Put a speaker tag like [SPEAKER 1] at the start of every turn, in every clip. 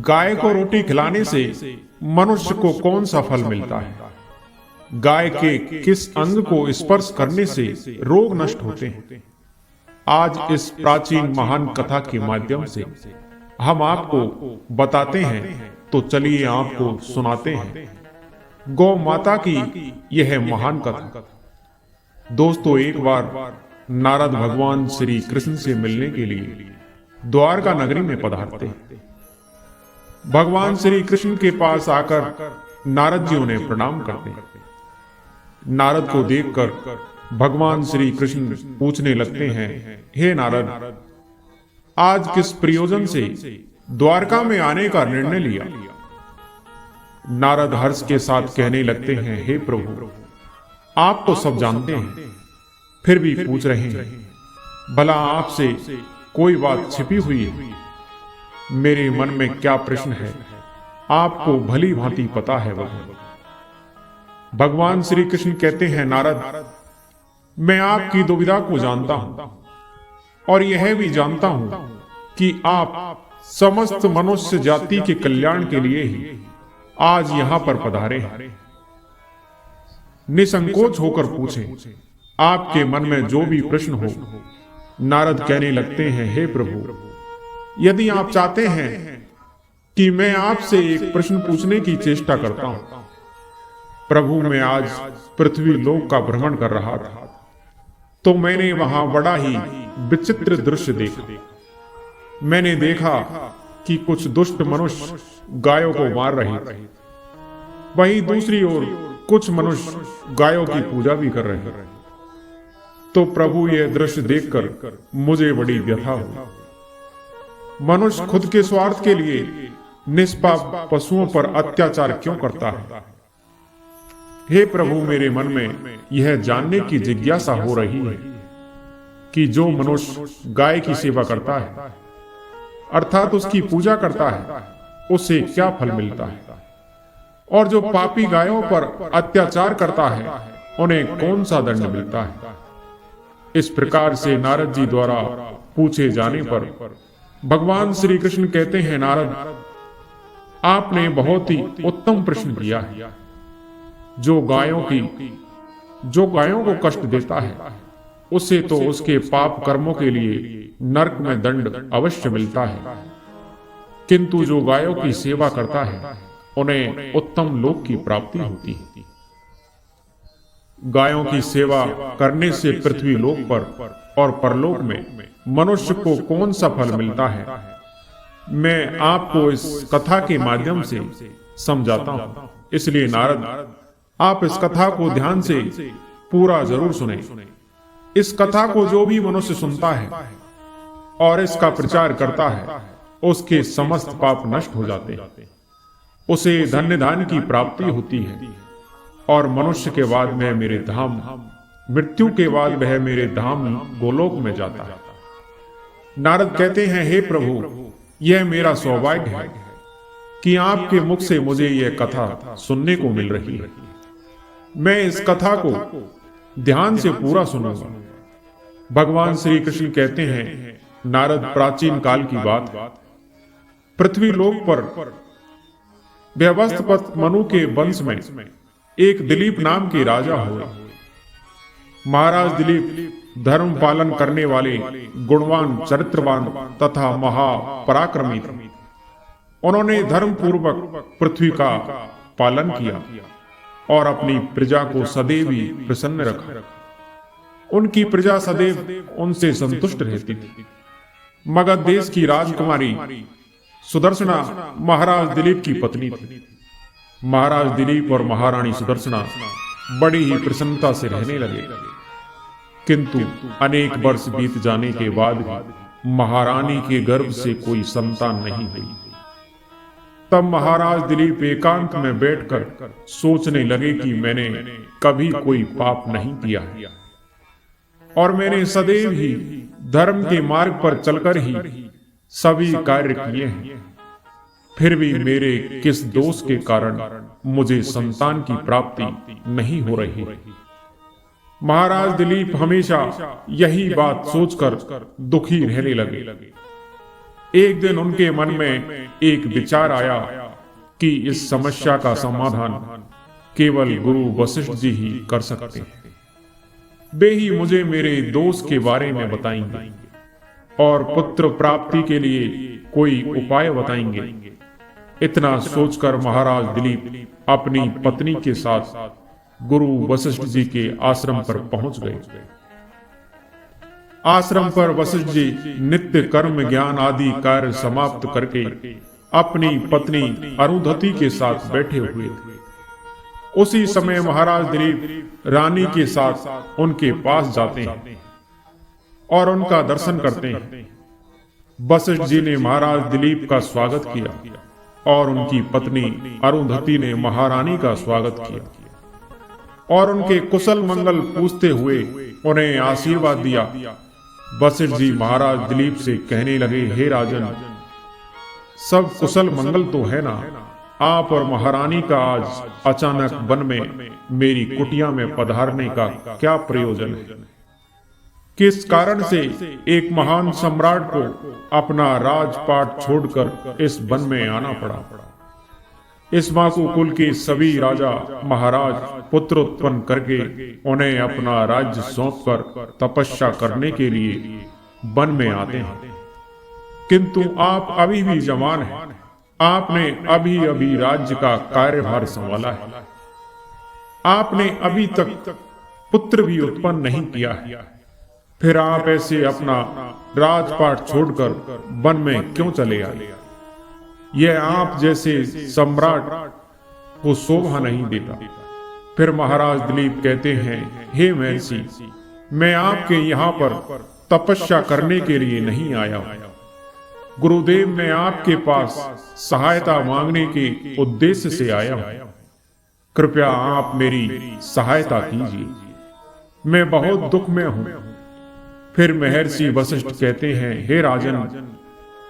[SPEAKER 1] गाय को रोटी खिलाने से मनुष्य को कौन सा फल मिलता है? गाय के किस अंग को स्पर्श करने से रोग नष्ट होते हैं? आज इस प्राचीन महान कथा के माध्यम से हम आपको बताते हैं, तो चलिए आपको सुनाते हैं गौ माता की यह महान कथा। दोस्तों, एक बार नारद भगवान श्री कृष्ण से मिलने के लिए द्वारका नगरी में पधारते हैं। भगवान श्री कृष्ण के पास आकर नारद जी उन्हें प्रणाम करते हैं। नारद को देखकर भगवान श्री कृष्ण पूछने लगते हैं, हे नारद, आज किस प्रयोजन से द्वारका में आने का निर्णय लिया? नारद हर्ष के साथ कहने लगते हैं, हे प्रभु, आप तो सब जानते हैं, फिर भी पूछ रहे हैं। भला आपसे कोई बात छिपी हुई है? मेरे मन में क्या प्रश्न है, आपको भली भांति पता है वह। भगवान श्री कृष्ण कहते हैं, नारद, मैं आपकी दुविधा को जानता हूं और यह भी जानता हूं कि आप समस्त मनुष्य जाति के कल्याण के लिए ही आज यहां पर पधारे हैं। निसंकोच होकर पूछें, आपके मन में जो भी प्रश्न हो। नारद कहने लगते हैं, हे प्रभु, यदि आप चाहते हैं कि मैं आपसे एक प्रश्न पूछने की चेष्टा करता हूं। प्रभु, मैं आज पृथ्वी लोक का भ्रमण कर रहा था, तो मैंने वहां बड़ा ही विचित्र दृश्य देखा। मैंने देखा कि कुछ दुष्ट मनुष्य गायों को मार रहे थे, वहीं दूसरी ओर कुछ मनुष्य गायों की पूजा भी कर रहे थे। तो प्रभु, यह दृश्य देखकर मुझे बड़ी व्यथा हुई। मनुष्य खुद के स्वार्थ के लिए निष्पाप पशुओं पर अत्याचार क्यों करता है? हे प्रभु, मेरे मन में यह जानने की जिज्ञासा हो रही है कि जो मनुष्य गाय की सेवा करता है, अर्थात उसकी पूजा करता है, उसे क्या फल मिलता है, और जो पापी गायों पर अत्याचार करता है, उन्हें कौन सा दंड मिलता है? इस प्रकार से नारद जी द्वारा पूछे जाने पर भगवान श्री कृष्ण कहते हैं, नारद, आपने बहुत ही उत्तम प्रश्न किया है। जो गायों को कष्ट देता है, उसे तो उसके पाप कर्मों के लिए नरक में दंड अवश्य मिलता है, किंतु जो गायों की सेवा करता है, उन्हें उत्तम लोक की प्राप्ति होती है। गायों की सेवा करने से पृथ्वी लोक पर और परलोक में मनुष्य को कौन सा फल मिलता है, मैं आपको इस कथा के माध्यम से समझाता हूं। इसलिए नारद, आप इस कथा को ध्यान से पूरा जरूर सुने। इस कथा को जो भी मनुष्य सुनता है और इसका प्रचार करता है, उसके समस्त पाप नष्ट हो जाते हैं, उसे धन्य धान की प्राप्ति होती है, और मनुष्य के बाद में मेरे धाम, मृत्यु के बाद वह मेरे धाम गोलोक में जाता है। नारद कहते हैं, हे प्रभु, यह मेरा सौभाग्य है कि आपके मुख से मुझे यह कथा सुनने को मिल रही है। मैं इस कथा को ध्यान से पूरा सुनूंगा। भगवान श्री कृष्ण कहते हैं, नारद, प्राचीन काल की बात, पृथ्वी लोक पर व्यवस्थित मनु के वंश में एक दिलीप नाम के राजा हुए। महाराज दिलीप धर्म पालन करने वाले, गुणवान, चरित्रवान तथा महापराक्रमी थे। उन्होंने धर्म पूर्वक पृथ्वी का पालन किया और अपनी प्रजा को सदैव ही प्रसन्न रखा। उनकी प्रजा सदैव उनसे संतुष्ट रहती थी। मगध देश की राजकुमारी सुदर्शना महाराज दिलीप की पत्नी थी। महाराज दिलीप और महारानी सुदर्शना बड़ी ही प्रसन्नता से रहने लगे, किंतु अनेक वर्ष बीत जाने के बाद भी महारानी के गर्भ से कोई संतान नहीं हुई। तब महाराज दिलीप एकांत में बैठकर सोचने लगे कि मैंने कभी कोई पाप नहीं किया है और मैंने सदैव ही धर्म के मार्ग पर चलकर ही सभी कार्य किए हैं, फिर भी मेरे किस दोष के कारण मुझे संतान की प्राप्ति नहीं हो रही। महाराज दिलीप हमेशा यही बात सोचकर दुखी रहने लगे। एक दिन उनके मन में एक विचार आया कि इस समस्या का समाधान केवल गुरु वशिष्ठ जी ही कर सकते हैं। वे ही मुझे मेरे दोस्त के बारे में बताएंगे और पुत्र प्राप्ति के लिए कोई उपाय बताएंगे। इतना सोचकर महाराज दिलीप अपनी पत्नी के साथ गुरु वशिष्ठ जी के आश्रम पर पहुंच गए। आश्रम पर वशिष्ठ जी नित्य कर्म ज्ञान आदि कार्य समाप्त करके अपनी पत्नी अरुंधति के साथ बैठे हुए थे। उसी समय महाराज दिलीप रानी के साथ उनके पास जाते हैं और उनका दर्शन करते हैं। वशिष्ठ जी ने महाराज दिलीप का स्वागत किया और उनकी पत्नी अरुंधति ने महारानी का स्वागत किया और उनके कुशल मंगल पूछते हुए उन्हें आशीर्वाद दिया। वशिष्ठ जी महाराज दिलीप से कहने लगे, हे राजन, सब कुशल मंगल तो है ना? आप और महारानी का आज अचानक वन में मेरी कुटिया में पधारने का क्या प्रयोजन है? किस कारण से एक महान सम्राट को अपना राजपाट छोड़कर इस वन में आना पड़ा? इस माकू कुल के सभी राजा महाराज पुत्र उत्पन्न करके उन्हें अपना राज्य सौंपकर तपस्या करने के लिए वन में आते हैं, किंतु आप अभी भी जवान हैं। आपने अभी अभी राज्य का कार्यभार संभाला है। आपने अभी तक पुत्र भी उत्पन्न नहीं किया है। फिर आप ऐसे अपना राजपाट छोड़कर वन में क्यों चले आए? यह आप जैसे सम्राट को शोभा नहीं देता। फिर महाराज दिलीप कहते हैं, हे महर्षि, मैं आपके यहाँ पर तपस्या करने के लिए नहीं आया हूं। गुरुदेव, मैं आपके पास सहायता मांगने के उद्देश्य से आया हूं। कृपया आप मेरी सहायता कीजिए, मैं बहुत दुख में हूं। फिर महर्षि वशिष्ठ कहते हैं, हे राजन,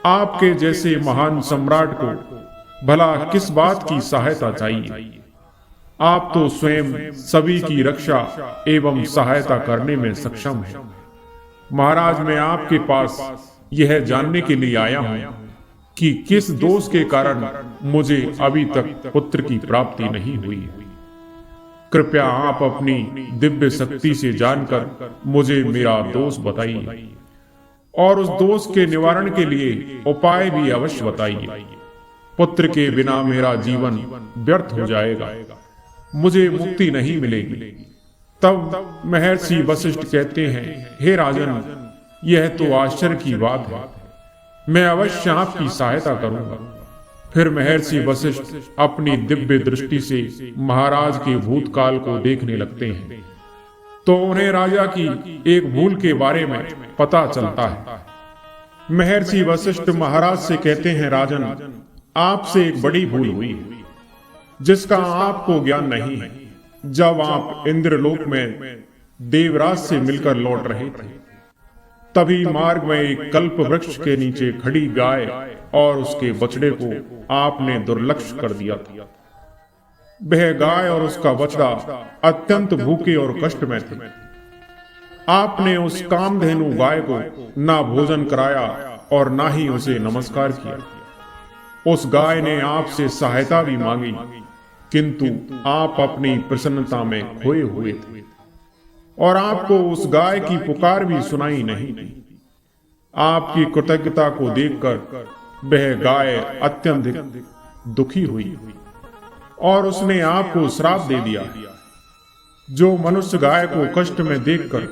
[SPEAKER 1] आपके जैसे महान सम्राट को भला किस बात की सहायता चाहिए? आप तो स्वयं सभी की रक्षा एवं सहायता करने में सक्षम हैं। महाराज, मैं आपके पास यह जानने के लिए आया हूं कि किस दोष के कारण मुझे अभी तक पुत्र की प्राप्ति नहीं हुई है। कृपया आप अपनी दिव्य शक्ति से जानकर मुझे मेरा दोष बताइए और उस दोष के निवारण के लिए उपाय भी अवश्य बताइए। पुत्र के बिना मेरा जीवन व्यर्थ हो जाएगा, मुझे मुक्ति नहीं मिलेगी। तब महर्षि वशिष्ठ कहते हैं, हे राजन, यह तो आश्चर्य की बात है। मैं अवश्य आपकी सहायता करूंगा। फिर महर्षि वशिष्ठ अपनी दिव्य दृष्टि से महाराज के भूतकाल को देखने लगते हैं तो उन्हें राजा की एक भूल के बारे में पता चलता है। महर्षि वशिष्ठ महाराज से कहते हैं, राजन, आपसे एक बड़ी भूल हुई है जिसका आपको ज्ञान नहीं है। जब आप इंद्रलोक में देवराज से मिलकर लौट रहे थे, तभी मार्ग में एक कल्प वृक्ष के नीचे खड़ी गाय और उसके बछड़े को आपने दुर्लक्ष्य कर दिया था। वह गाय और उसका बछड़ा अत्यंत भूखे और कष्ट में थे। आपने उस कामधेनु गाय को ना भोजन कराया और ना ही उसे नमस्कार किया। उस गाय ने आपसे सहायता भी मांगी, किंतु आप अपनी प्रसन्नता में खोए हुए थे और आपको उस गाय की पुकार भी सुनाई नहीं दी। आपकी कृतज्ञता को देखकर वह गाय अत्यंत दुखी हुई और उसने आपको श्राप दे दिया। जो मनुष्य गाय को कष्ट में देखकर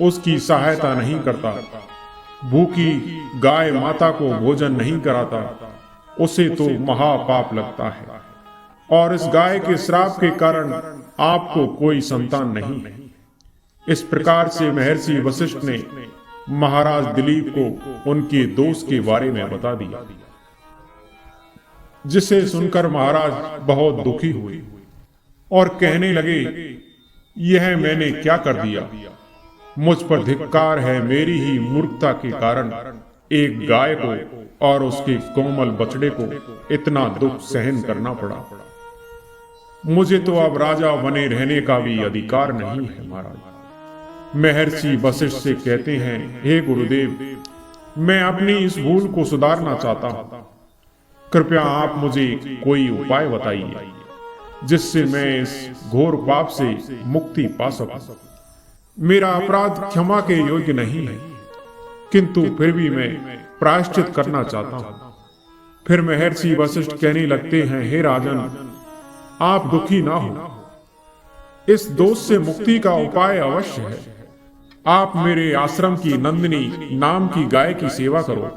[SPEAKER 1] उसकी सहायता नहीं करता, भूखी गाय माता को भोजन नहीं कराता, उसे तो महापाप लगता है और इस गाय के श्राप के कारण आपको कोई संतान नहीं है। इस प्रकार से महर्षि वशिष्ठ ने महाराज दिलीप को उनके दोष के बारे में बता दिया, जिसे सुनकर महाराज बहुत दुखी हुए और कहने लगे, यह मैंने क्या कर दिया? मुझ पर धिक्कार है। मेरी ही मूर्खता के कारण एक गाय को और उसके कोमल बछड़े को इतना दुख सहन करना पड़ा। मुझे तो अब राजा बने रहने का भी अधिकार नहीं है। महाराज महर्षि वशिष्ठ से कहते हैं, हे गुरुदेव, मैं अपनी इस भूल को सुधारना चाहता हूं। कृपया आप मुझे कोई उपाय बताइए जिससे मैं इस घोर पाप से मुक्ति पा सकूं। मेरा अपराध क्षमा के योग्य नहीं है, किंतु फिर भी मैं प्रायश्चित करना चाहता हूं। फिर महर्षि वशिष्ठ कहने लगते हैं, हे राजन, आप दुखी ना हो। इस दोष से मुक्ति का उपाय अवश्य है। आप मेरे आश्रम की नंदिनी नाम की गाय की सेवा करो।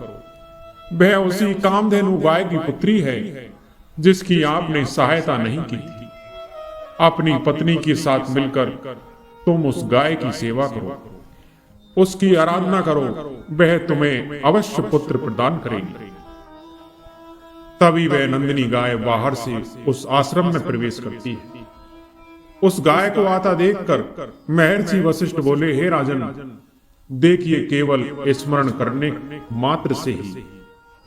[SPEAKER 1] वह उसी कामधेनु गाय की पुत्री है जिसकी आपने सहायता नहीं की थी। अपनी पत्नी के साथ मिलकर तुम उस गाय की सेवा करो, उसकी आराधना करो, वह तुम्हें अवश्य पुत्र प्रदान करेगी। तभी वह नंदिनी गाय बाहर से उस आश्रम में प्रवेश करती है। उस गाय को आता देखकर महर्षि वशिष्ठ बोले, हे राजन, देखिए, केवल स्मरण करने मात्र से ही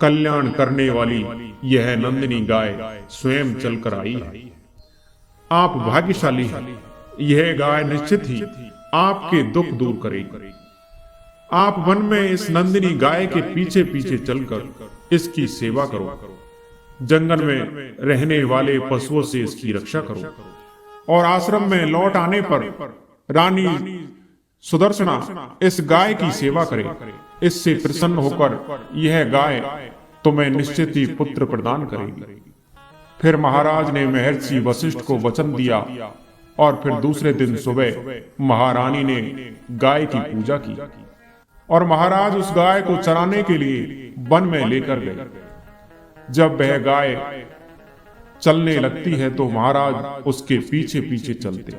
[SPEAKER 1] कल्याण करने वाली यह नंदिनी गाय स्वयं चलकर आई है। आप भाग्यशाली हैं। यह गाय निश्चित ही आपके दुख दूर करेगी। आप वन में इस नंदिनी गाय के पीछे पीछे चलकर इसकी सेवा करो। जंगल में रहने वाले पशुओं से इसकी रक्षा करो और आश्रम में लौट आने पर रानी सुदर्शना इस गाय की सेवा करे। इससे प्रसन्न होकर यह गाय तुम्हें निश्चित ही पुत्र प्रदान करेगी। फिर महाराज ने महर्षि वशिष्ठ को वचन दिया और फिर दूसरे दिन सुबह महारानी ने गाय की पूजा की और महाराज उस गाय को चराने के लिए वन में लेकर गए। जब वह गाय चलने लगती है तो महाराज उसके पीछे पीछे चलते,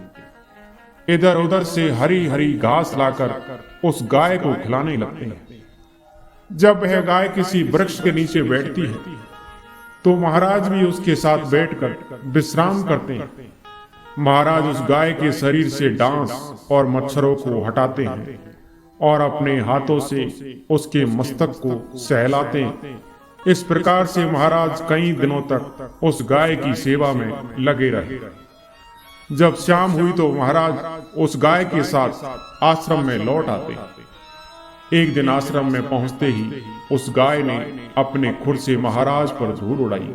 [SPEAKER 1] इधर उधर से हरी हरी घास लाकर उस गाय को खिलाने लगते हैं। जब वह गाय किसी वृक्ष के नीचे बैठती है तो महाराज भी उसके साथ बैठकर विश्राम करते हैं। महाराज उस गाय के शरीर से डांस और मच्छरों को हटाते हैं और अपने हाथों से उसके मस्तक को सहलाते हैं। इस प्रकार से महाराज कई दिनों तक उस गाय की सेवा में लगे रहे। जब शाम हुई तो महाराज उस गाय के साथ आश्रम में लौट आते। एक दिन आश्रम में पहुंचते ही उस गाय ने अपने खुर से महाराज पर धूल उड़ाई,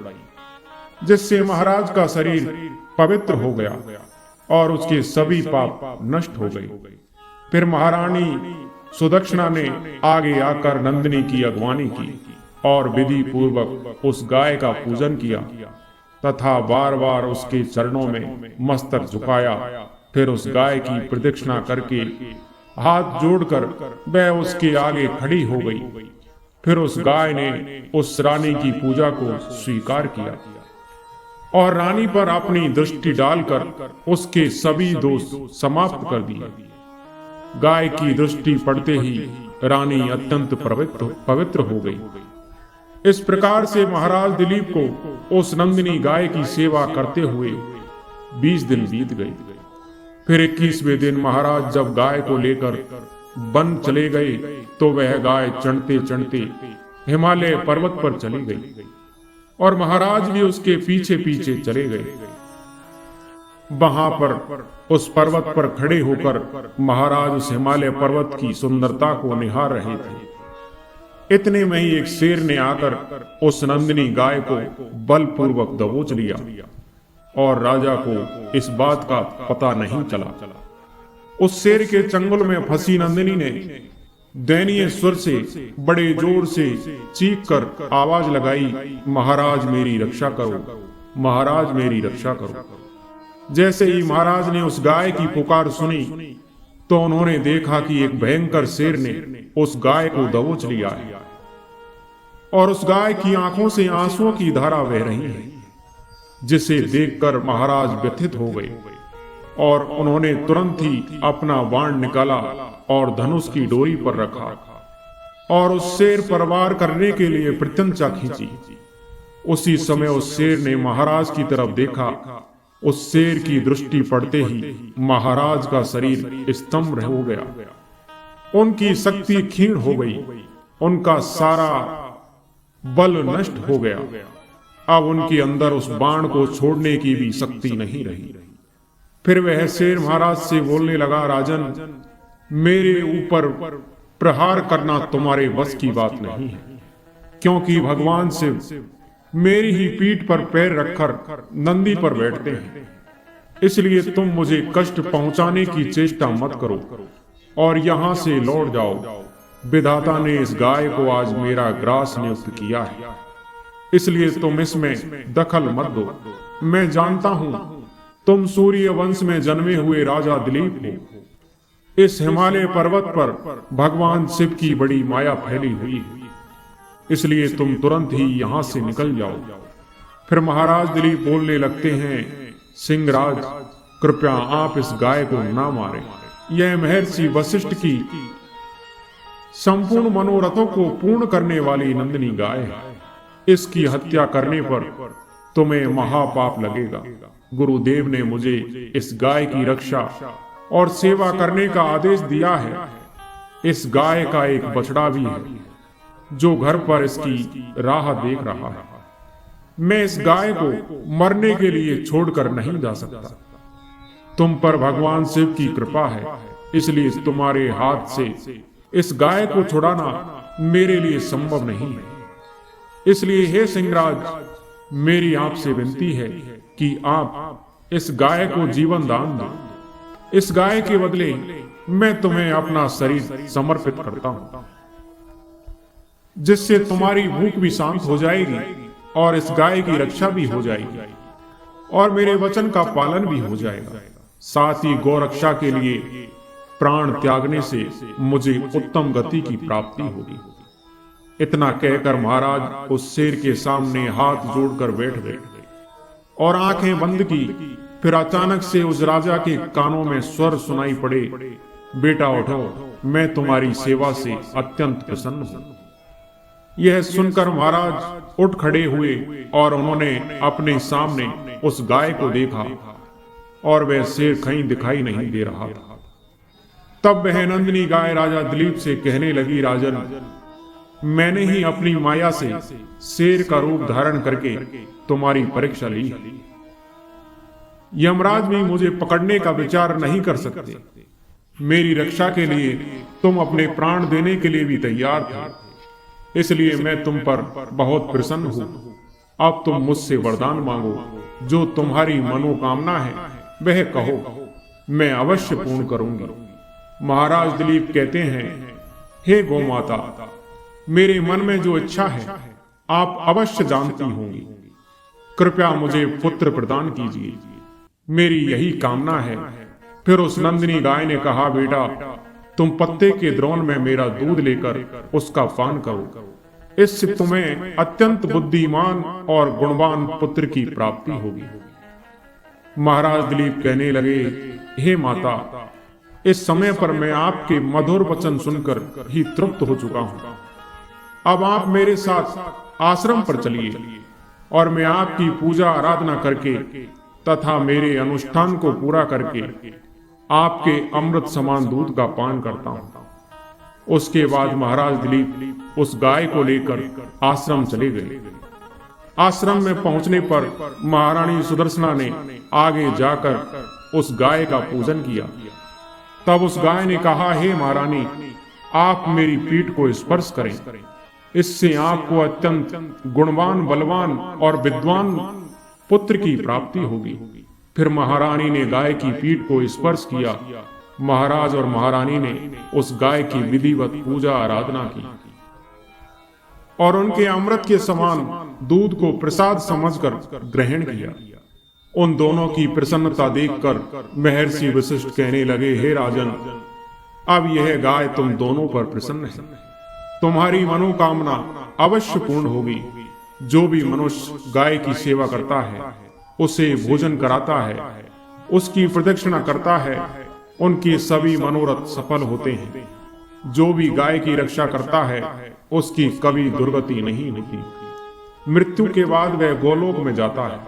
[SPEAKER 1] जिससे महाराज का शरीर पवित्र हो गया और उसके सभी पाप नष्ट हो गए। फिर महारानी सुदक्षिणा ने आगे आकर नंदिनी की अगवानी की और विधि पूर्वक उस गाय का पूजन किया तथा बार बार उसके चरणों में मस्तक झुकाया। फिर उस गाय की प्रदक्षिणा करके हाथ जोड़कर वह उसके आगे खड़ी हो गई। फिर उस गाय ने उस रानी की पूजा को स्वीकार किया और रानी पर अपनी दृष्टि डालकर उसके सभी दोष समाप्त कर दिए। गाय की दृष्टि पड़ते ही रानी अत्यंत पवित्र हो गई। इस प्रकार से महाराज दिलीप को उस नंदिनी गाय की सेवा करते हुए 20 दिन बीत गए। फिर 21वें दिन महाराज जब गाय को लेकर वन चले गए तो वह गाय चढ़ते चढ़ते हिमालय पर्वत पर चली गई और महाराज भी उसके पीछे पीछे चले गए। वहां पर उस पर्वत पर खड़े होकर महाराज उस हिमालय पर्वत की सुंदरता को निहार रहे थे। इतने में ही एक शेर ने आकर उस नंदिनी गाय को बलपूर्वक दबोच लिया और राजा को इस बात का पता नहीं चला। उस शेर के चंगुल में फंसी नंदिनी ने दयनीय स्वर से बड़े जोर से चीख कर आवाज लगाई, महाराज मेरी रक्षा करो, महाराज मेरी रक्षा करो। जैसे ही महाराज ने उस गाय की पुकार सुनी तो उन्होंने देखा कि एक भयंकर शेर ने उस गाय को दबोच लिया है और उस गाय की आंखों से आंसुओं की धारा बह रही है, जिसे देखकर महाराज व्यथित हो गए और उन्होंने तुरंत ही अपना बाण निकाला और धनुष की डोरी पर रखा और उस शेर पर वार करने के लिए प्रत्यंचा खींची। उसी समय उस शेर ने महाराज की तरफ देखा। उस शेर की दृष्टि पड़ते ही महाराज का शरीर स्तंभ हो गया, उनकी शक्ति क्षीण हो गई, उनका सारा बल नष्ट हो गया। अब उनके अंदर उस बाण को छोड़ने की भी शक्ति नहीं रही। फिर वह शेर महाराज से बोलने लगा, राजन, मेरे ऊपर प्रहार करना तुम्हारे बस की बात नहीं है, क्योंकि भगवान शिव मेरी ही पीठ पर पैर रखकर नंदी पर बैठते हैं। इसलिए तुम मुझे कष्ट पहुंचाने की चेष्टा मत करो और यहां से लौट जाओ। विधाता ने इस गाय को आज मेरा ग्रास नियुक्त किया है, इसलिए तुम इसमें दखल मत दो। मैं जानता हूं तुम सूर्य वंश में जन्मे हुए राजा दिलीप हो। इस हिमालय पर्वत पर भगवान शिव की बड़ी माया फैली हुई है, इसलिए तुम तुरंत ही यहां से निकल जाओ। फिर महाराज दिलीप बोलने लगते हैं, सिंहराज कृपया आप इस गाय को ना मारें। यह महर्षि वशिष्ठ की संपूर्ण मनोरथों को पूर्ण करने वाली नंदिनी गाय है। इसकी हत्या करने पर तुम्हें महापाप लगेगा। गुरुदेव ने मुझे इस गाय की रक्षा और सेवा करने का आदेश दिया है। इस गाय का एक बछड़ा भी है जो घर पर इसकी राह देख रहा है। मैं इस गाय को मरने के लिए छोड़कर नहीं जा सकता। तुम पर भगवान शिव की कृपा है, इसलिए तुम्हारे हाथ से इस गाय को छुड़ाना मेरे लिए संभव नहीं है। इसलिए हे सिंहराज, मेरी आपसे विनती है कि आप इस गाय को जीवन दान दो। इस गाय के बदले मैं तुम्हें अपना शरीर समर्पित करता हूं, जिससे तुम्हारी भूख भी शांत हो जाएगी और इस गाय की रक्षा भी हो जाएगी और मेरे वचन का पालन भी हो जाएगा। साथ ही गौरक्षा के लिए प्राण त्यागने से मुझे उत्तम गति की प्राप्ति होगी। इतना कहकर महाराज उस शेर के सामने हाथ जोड़कर बैठ गए और आंखें बंद की। फिर अचानक से उस राजा के कानों में स्वर सुनाई पड़े, बेटा उठो, मैं तुम्हारी सेवा से अत्यंत प्रसन्न हूं। यह सुनकर महाराज उठ खड़े हुए और उन्होंने अपने सामने उस गाय को देखा और वह शेर कहीं दिखाई नहीं दे रहा था। तब वह नंदिनी गाय राजा दिलीप से कहने लगी, राजन, मैंने ही अपनी माया से शेर का रूप धारण करके तुम्हारी परीक्षा ली। यमराज भी मुझे पकड़ने का विचार नहीं कर सकते। मेरी रक्षा के लिए तुम अपने प्राण देने के लिए भी तैयार थे, इसलिए मैं तुम पर बहुत प्रसन्न हूं। अब तुम मुझसे वरदान मांगो, जो तुम्हारी मनोकामना है वह कहो, मैं अवश्य पूर्ण करूंगी। महाराज दिलीप कहते हैं, हे गौ माता, मेरे मन में जो इच्छा है आप अवश्य जानती होंगी। कृपया मुझे पुत्र प्रदान कीजिए, मेरी यही कामना है। फिर उस नंदिनी गाय ने कहा, बेटा, तुम पत्ते के द्रोण में मेरा दूध लेकर उसका पान करो। इससे तुम्हें अत्यंत बुद्धिमान और गुणवान पुत्र की प्राप्ति होगी। महाराज दिलीप कहने लगे, हे माता, इस समय पर मैं आपके मधुर वचन सुनकर ही तृप्त हो चुका हूं। अब आप मेरे साथ आश्रम पर चलिए और मैं आपकी पूजा आराधना करके तथा मेरे अनुष्ठान को पूरा करके आपके अमृत समान दूध का पान करता हूं। उसके बाद महाराज दिलीप उस गाय को लेकर आश्रम चले गए। आश्रम में पहुंचने पर महारानी सुदर्शना ने आगे जाकर उस गाय का पूजन किया। तब उस गाय ने कहा, हे महारानी, आप मेरी पीठ को स्पर्श करें, इससे आपको अत्यंत गुणवान, बलवान और विद्वान पुत्र की प्राप्ति होगी। फिर महारानी ने गाय की पीठ को स्पर्श किया। महाराज और महारानी ने उस गाय की विधिवत पूजा आराधना की और उनके अमृत के समान दूध को प्रसाद समझकर ग्रहण किया। उन दोनों की प्रसन्नता देखकर महर्षि वशिष्ठ कहने लगे, हे राजन, अब यह गाय तुम दोनों पर प्रसन्न है। तुम्हारी मनोकामना अवश्य पूर्ण होगी। जो भी मनुष्य गाय की सेवा करता है, उसे भोजन कराता है, उसकी प्रदक्षिणा करता है, उनके सभी मनोरथ सफल होते हैं। जो भी गाय की रक्षा करता है, उसकी कभी दुर्गति नहीं होती। मृत्यु के बाद वह गोलोक में जाता है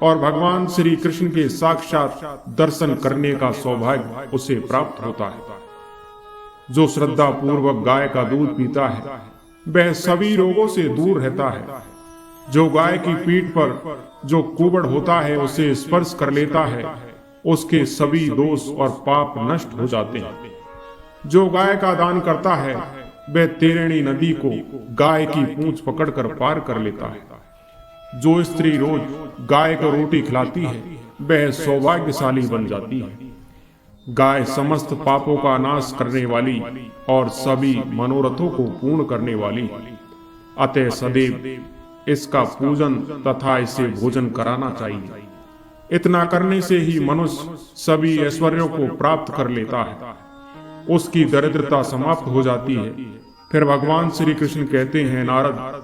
[SPEAKER 1] और भगवान श्री कृष्ण के साक्षात दर्शन करने का सौभाग्य उसे प्राप्त होता है। जो श्रद्धा पूर्वक गाय का दूध पीता है, वह सभी रोगों से दूर रहता है। जो गाय की पीठ पर जो कुबड़ होता है, उसे स्पर्श कर लेता है, उसके सभी दोष और पाप नष्ट हो जाते हैं। जो गाय का दान करता है वह तेरेणी नदी को गाय की पूंछ पकड़कर पार कर लेता है। जो स्त्री रोज गाय को रोटी खिलाती है वह सौभाग्यशाली बन जाती है। गाय समस्त पापों का नाश करने वाली और सभी मनोरथों को पूर्ण करने वाली है। अतः सदैव इसका पूजन तथा इसे भोजन कराना चाहिए। इतना करने से ही मनुष्य सभी ऐश्वर्यों को प्राप्त कर लेता है, उसकी दरिद्रता समाप्त हो जाती है। फिर भगवान श्री कृष्ण कहते हैं, नारद,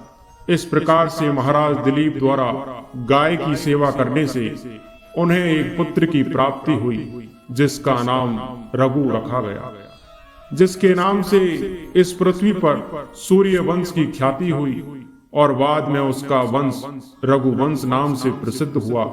[SPEAKER 1] इस प्रकार से महाराज दिलीप द्वारा गाय की सेवा करने से उन्हें एक पुत्र की प्राप्ति हुई जिसका नाम रघु रखा गया, जिसके नाम से इस पृथ्वी पर सूर्य वंश की ख्याति हुई और बाद में उसका वंश रघुवंश नाम से प्रसिद्ध हुआ।